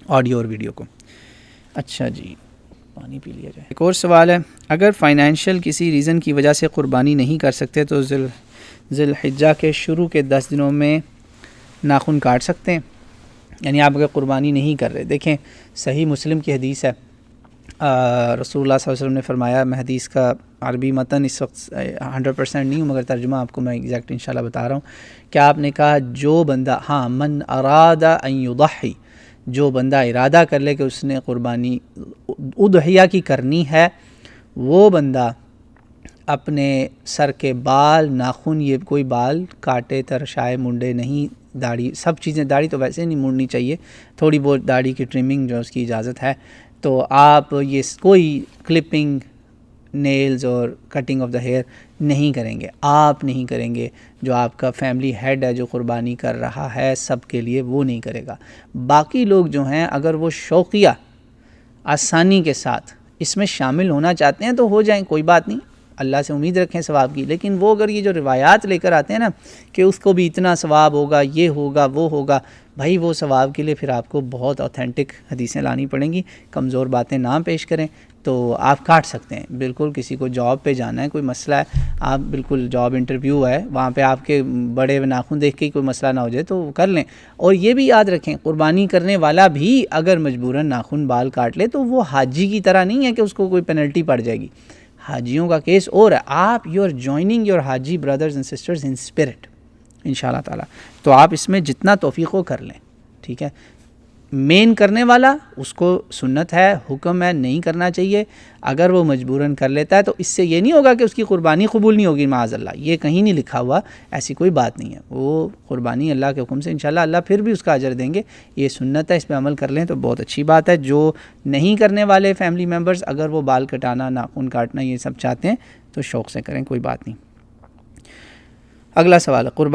Audio اور video کو. اچھا جی، پانی پی لیا جائے. ایک اور سوال ہے، اگر فائنینشیل کسی ریزن کی وجہ سے قربانی نہیں کر سکتے تو ذی الحجہ کے شروع کے 10 دنوں میں ناخن کاٹ سکتے ہیں؟ یعنی آپ اگر قربانی نہیں کر رہے. دیکھیں صحیح مسلم کی حدیث ہے، رسول اللہ صلی اللہ علیہ وسلم نے فرمایا، میں حدیث کا عربی متن اس وقت 100% نہیں ہوں مگر ترجمہ آپ کو میں ایگزیکٹ انشاءاللہ بتا رہا ہوں، کہ آپ نے کہا جو بندہ، من اراد ان یضحی، جو بندہ ارادہ کر لے کہ اس نے قربانی اضحیہ کی کرنی ہے، وہ بندہ اپنے سر کے بال، ناخن، یہ کوئی بال کاٹے، ترشائے، منڈے نہیں، داڑھی، سب چیزیں، داڑھی تو ویسے نہیں مڑنی چاہیے، تھوڑی بہت داڑھی کی ٹرمنگ جو اس کی اجازت ہے، تو آپ یہ کوئی کلپنگ، نیلز اور کٹنگ آف دا ہیئر نہیں کریں گے، آپ نہیں کریں گے. جو آپ کا فیملی ہیڈ ہے جو قربانی کر رہا ہے سب کے لیے، وہ نہیں کرے گا. باقی لوگ جو ہیں اگر وہ شوقیہ آسانی کے ساتھ اس میں شامل ہونا چاہتے ہیں تو ہو جائیں، کوئی بات نہیں، اللہ سے امید رکھیں ثواب کی. لیکن وہ اگر یہ جو روایات لے کر آتے ہیں نا کہ اس کو بھی اتنا ثواب ہوگا، یہ ہوگا، وہ ہوگا، بھائی وہ ثواب کے لیے پھر آپ کو بہت اوتھینٹک حدیثیں لانی پڑیں گی. کمزور باتیں نہ پیش کریں. تو آپ کاٹ سکتے ہیں بالکل. کسی کو جاب پہ جانا ہے، کوئی مسئلہ ہے، آپ بالکل جاب انٹرویو ہے، وہاں پہ آپ کے بڑے ناخن دیکھ کے ہی کوئی مسئلہ نہ ہو جائے تو وہ کر لیں. اور یہ بھی یاد رکھیں، قربانی کرنے والا بھی اگر مجبوراً ناخن بال کاٹ لے تو وہ حاجی کی طرح نہیں ہے کہ اس کو کوئی پینلٹی پڑ جائے گی. حاجیوں کا کیس اور ہے، آپ you are joining your Haji brothers and sisters in spirit انشاءاللہ تعالی. تو آپ اس میں جتنا توفیق ہو کر لیں، ٹھیک ہے. مین کرنے والا اس کو سنت ہے، حکم ہے، نہیں کرنا چاہیے. اگر وہ مجبوراً کر لیتا ہے تو اس سے یہ نہیں ہوگا کہ اس کی قربانی قبول نہیں ہوگی، معاذ اللہ، یہ کہیں نہیں لکھا ہوا، ایسی کوئی بات نہیں ہے. وہ قربانی اللہ کے حکم سے انشاءاللہ اللہ پھر بھی اس کا اجر دیں گے. یہ سنت ہے، اس پہ عمل کر لیں تو بہت اچھی بات ہے. جو نہیں کرنے والے فیملی ممبرز اگر وہ بال کٹانا، ناخن کاٹنا یہ سب چاہتے ہیں تو شوق سے کریں، کوئی بات نہیں. اگلا سوال ہے، قربانی